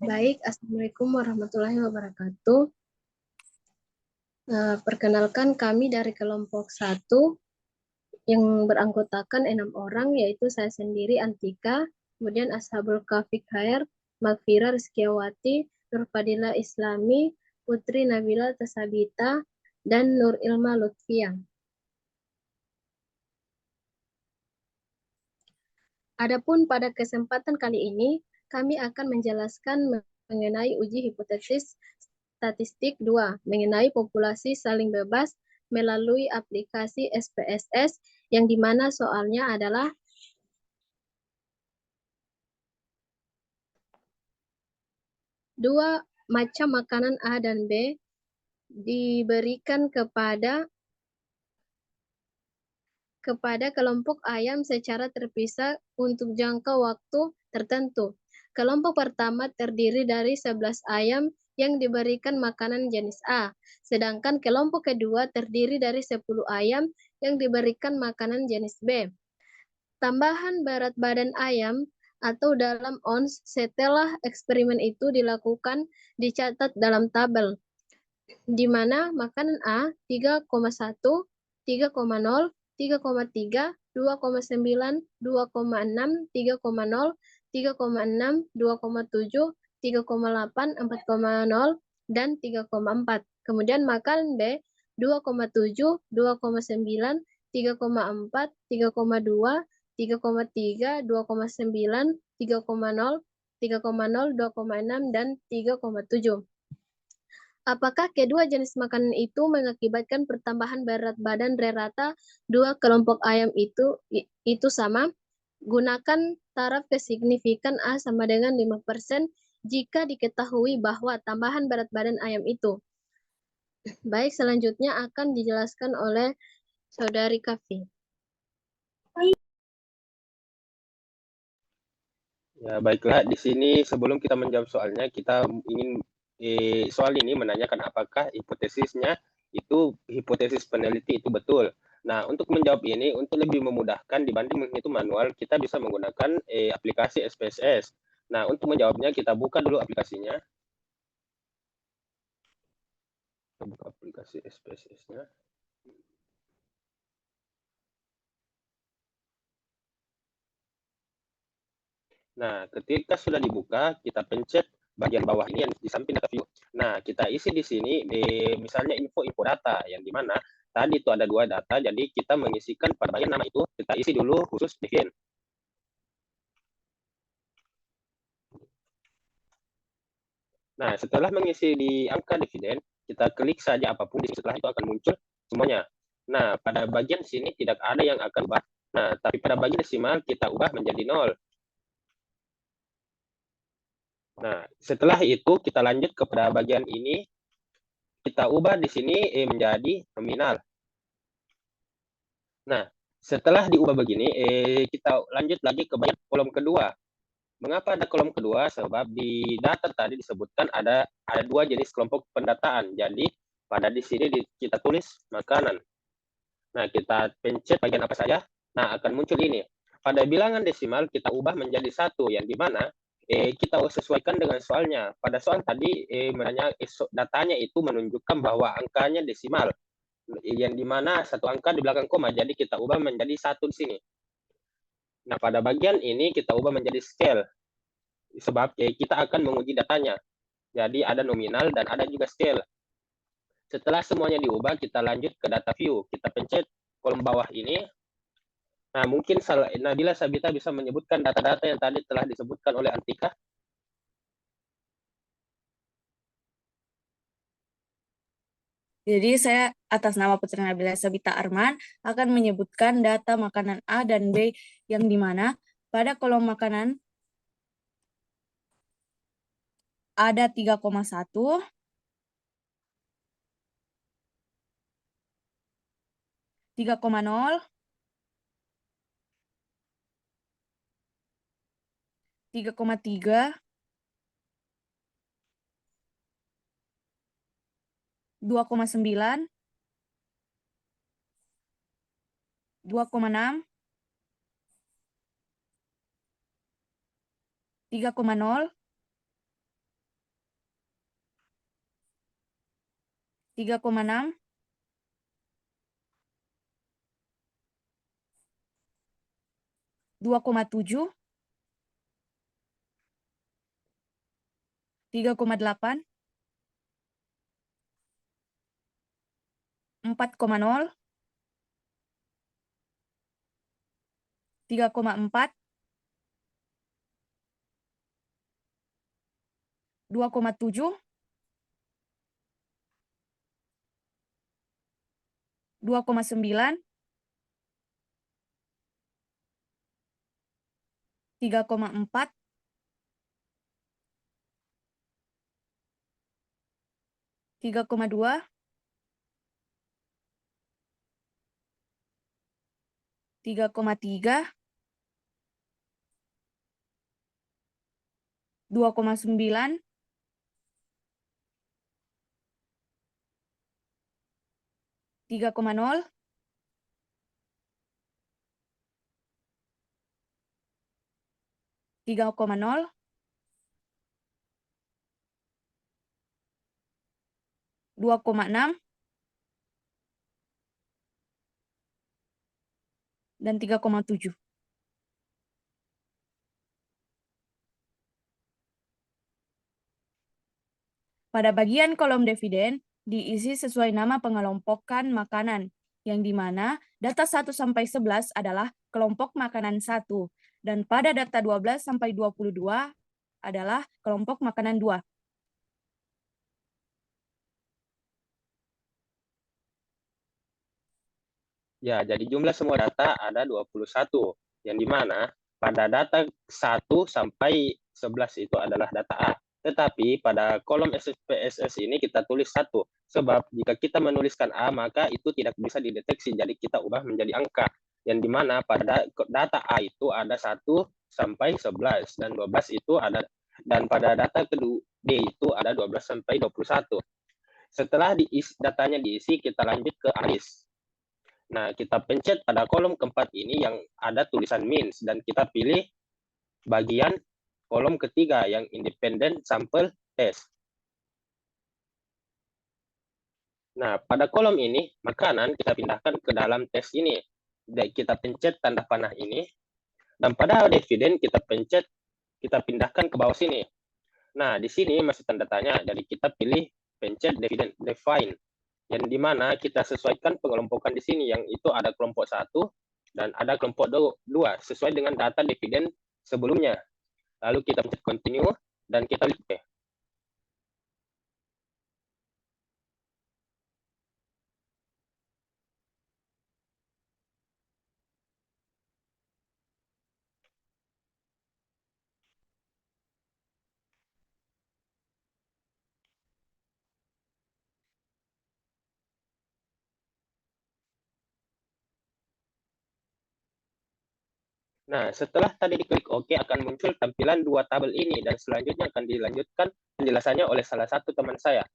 Baik, Assalamualaikum warahmatullahi wabarakatuh. Perkenalkan kami dari kelompok 1 yang beranggotakan 6 orang, yaitu saya sendiri Antika, kemudian Ashabul Kahfi Khair, Magfira Rizkiawati, Nur Fadila Islami, Putri Nabila Tasabita, dan Nur Ilma Lutfia. Adapun pada kesempatan kali ini, kami akan menjelaskan mengenai uji hipotesis statistik 2, mengenai populasi saling bebas melalui aplikasi SPSS, yang dimana soalnya adalah dua macam makanan A dan B diberikan kepada kelompok ayam secara terpisah untuk jangka waktu tertentu. Kelompok pertama terdiri dari 11 ayam yang diberikan makanan jenis A, sedangkan kelompok kedua terdiri dari 10 ayam yang diberikan makanan jenis B. Tambahan berat badan ayam atau dalam ons setelah eksperimen itu dilakukan dicatat dalam tabel, di mana makanan A 3,1, 3,0, 3,3, 2,9, 2,6, 3,0, 3,6, 2,7, 3,8, 4,0, dan 3,4. Kemudian makanan B 2,7, 2,9, 3,4, 3,2, 3,3, 2,9, 3,0, 3,0, 2,6, dan 3,7. Apakah kedua jenis makanan itu mengakibatkan pertambahan berat badan rata dua kelompok ayam itu sama? Gunakan taraf kesignifikan A sama dengan 5% jika diketahui bahwa tambahan berat badan ayam itu. Baik, selanjutnya akan dijelaskan oleh Saudari Kafi. Ya, baiklah. Di sini sebelum kita menjawab soalnya, kita ingin soal ini menanyakan apakah hipotesisnya itu hipotesis peneliti itu betul. Nah, untuk menjawab ini, untuk lebih memudahkan dibanding menghitung manual, kita bisa menggunakan aplikasi SPSS. Nah, untuk menjawabnya, kita buka dulu aplikasinya. Kita buka aplikasi SPSS-nya. Nah, ketika sudah dibuka, kita pencet bagian bawah ini yang di samping data view. Nah, kita isi di sini misalnya info data, yang dimana tadi itu ada 2 data, jadi kita mengisikan pada bagian nama itu, kita isi dulu khusus dividen. Nah, setelah mengisi di angka dividen, kita klik saja apapun, setelah itu akan muncul semuanya. Nah, pada bagian sini tidak ada yang akan ubah. Nah, tapi pada bagian desimal kita ubah menjadi 0. Nah, setelah itu kita lanjut kepada bagian ini, kita ubah di sini menjadi nominal. Nah, setelah diubah begini, kita lanjut lagi ke bagian kolom kedua. Mengapa ada kolom kedua? Sebab di data tadi disebutkan ada 2 jenis kelompok pendataan. Jadi pada di sini kita tulis makanan. Nah, kita pencet bagian apa saja. Nah, akan muncul ini. Pada bilangan desimal kita ubah menjadi 1, yang dimana kita sesuaikan dengan soalnya. Pada soal tadi datanya itu menunjukkan bahwa angkanya desimal, yang dimana satu angka di belakang koma, jadi kita ubah menjadi 1 di sini. Nah, pada bagian ini kita ubah menjadi scale, sebab kita akan menguji datanya. Jadi ada nominal dan ada juga scale. Setelah semuanya diubah, kita lanjut ke data view. Kita pencet kolom bawah ini. Nah, mungkin Nabila Sabita bisa menyebutkan data-data yang tadi telah disebutkan oleh Antika. Jadi saya atas nama Putri Nabila Sabita Arman akan menyebutkan data makanan A dan B, yang dimana pada kolom makanan ada 3,1, 3,0, 3,3, 2,9, 2,6, 3,0, 3,6, 2,7, 3,8, 4,0, 3,4, 2,7, 2,9, 3,4, 3,2, 3,3, 2,9, 3,0, 3,0, 2,6, dan 3,7. Pada bagian kolom dividen, diisi sesuai nama pengelompokan makanan, yang di mana data 1 sampai 11 adalah kelompok makanan 1, dan pada data 12 sampai 22 adalah kelompok makanan 2. Ya, jadi jumlah semua data ada 21, yang di mana pada data 1 sampai 11 itu adalah data A. Tetapi pada kolom SPSS ini kita tulis 1, sebab jika kita menuliskan A, maka itu tidak bisa dideteksi, jadi kita ubah menjadi angka. Yang di mana pada data A itu ada 1 sampai 11, dan 12 itu ada, dan pada data kedua D itu ada 12 sampai 21. Setelah datanya diisi, kita lanjut ke analis. Nah, kita pencet pada kolom keempat ini yang ada tulisan means, dan kita pilih bagian kolom ketiga yang independent sample test. Nah, pada kolom ini, makanan kita pindahkan ke dalam tes ini. Dan kita pencet tanda panah ini, dan pada dividen kita pencet, kita pindahkan ke bawah sini. Nah, di sini masih tanda tanya, jadi kita pilih pencet dividen define, yang dimana kita sesuaikan pengelompokan di sini, yang itu ada kelompok 1 dan ada kelompok 2 sesuai dengan data dividen sebelumnya. Lalu kita pencet continue dan kita klik OK. Nah, setelah tadi diklik OK, akan muncul tampilan 2 tabel ini, dan selanjutnya akan dilanjutkan penjelasannya oleh salah satu teman saya.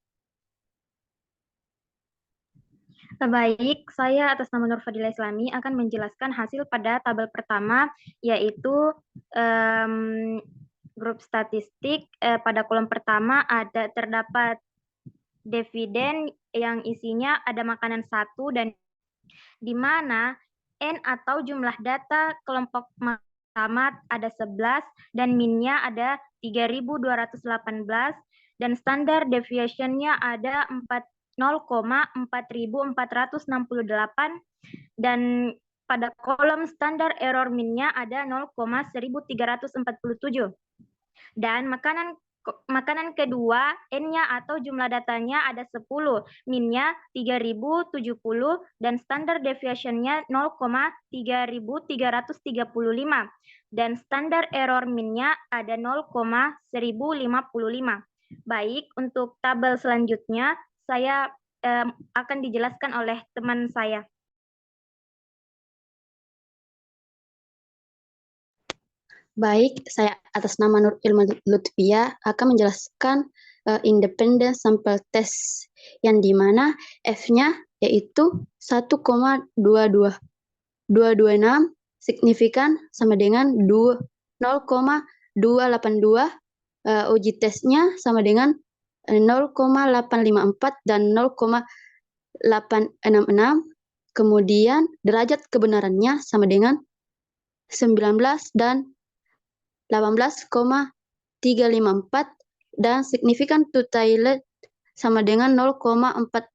Baik, saya atas nama Nur Fadila Islami akan menjelaskan hasil pada tabel pertama, yaitu grup statistik. Pada kolom pertama terdapat dividen yang isinya ada makanan 1, dan di mana N atau jumlah data kelompok pertama ada 11 dan min-nya ada 3.218 dan standar deviation-nya ada 0,4468 dan pada kolom standar error min-nya ada 0,1347. Dan makanan kedua, N-nya atau jumlah datanya ada 10, min-nya 3070 dan standar deviation-nya 0,3335 dan standar error min-nya ada 0,1055. Baik, untuk tabel selanjutnya saya akan dijelaskan oleh teman saya. Baik, saya atas nama Nur Ilma Lutfia akan menjelaskan independent sample test, yang dimana F-nya yaitu 1,226, signifikan sama dengan 0,282, uji tesnya sama dengan 0,854 dan 0,866. Kemudian derajat kebenarannya sama dengan 19 dan 18,354 dan signifikan to Thailand sama dengan 0,404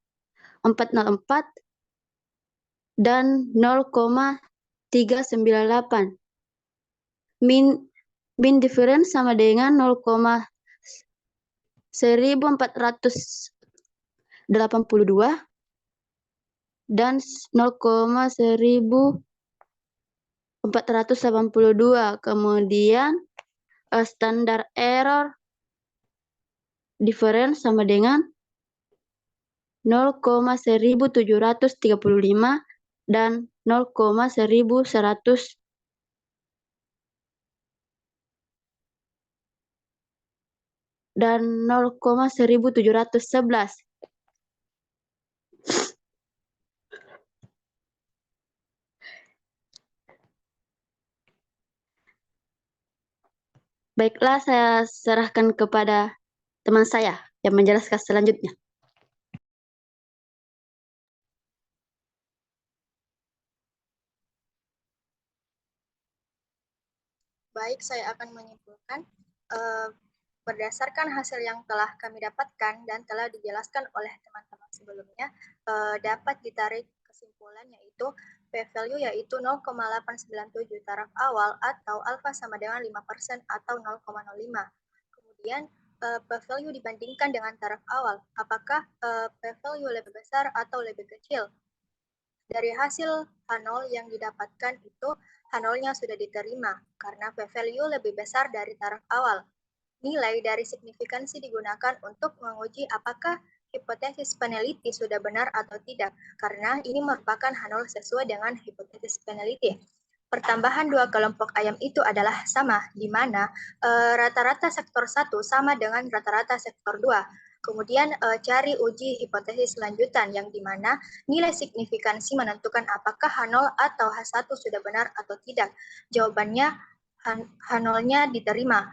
dan 0,398. Mean difference sama dengan 0,1482 dan 0,1482. Kemudian standar error difference sama dengan 0,1735 dan 0,1100 dan 0,1711. Baiklah, saya serahkan kepada teman saya yang menjelaskan selanjutnya. Baik, saya akan menyimpulkan berdasarkan hasil yang telah kami dapatkan dan telah dijelaskan oleh teman-teman sebelumnya, dapat ditarik kesimpulan yaitu p-value yaitu 0,897 taraf awal atau alfa sama dengan 5% atau 0,05. Kemudian p-value dibandingkan dengan taraf awal, apakah p-value lebih besar atau lebih kecil? Dari hasil H0 yang didapatkan itu, H0-nya sudah diterima karena p-value lebih besar dari taraf awal. Nilai dari signifikansi digunakan untuk menguji apakah hipotesis peneliti sudah benar atau tidak, karena ini merupakan H0 sesuai dengan hipotesis peneliti. Pertambahan dua kelompok ayam itu adalah sama, di mana rata-rata sektor 1 sama dengan rata-rata sektor 2. Kemudian cari uji hipotesis lanjutan yang dimana nilai signifikansi menentukan apakah H0 atau H1 sudah benar atau tidak. Jawabannya H0-nya diterima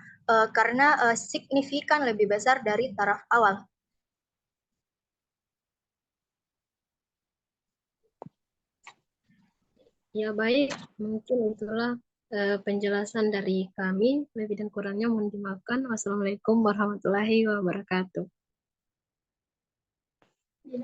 karena signifikan lebih besar dari taraf awal. Ya baik, mungkin itulah penjelasan dari kami. Lebih dan kurangnya mohon dimaafkan. Wassalamualaikum warahmatullahi wabarakatuh.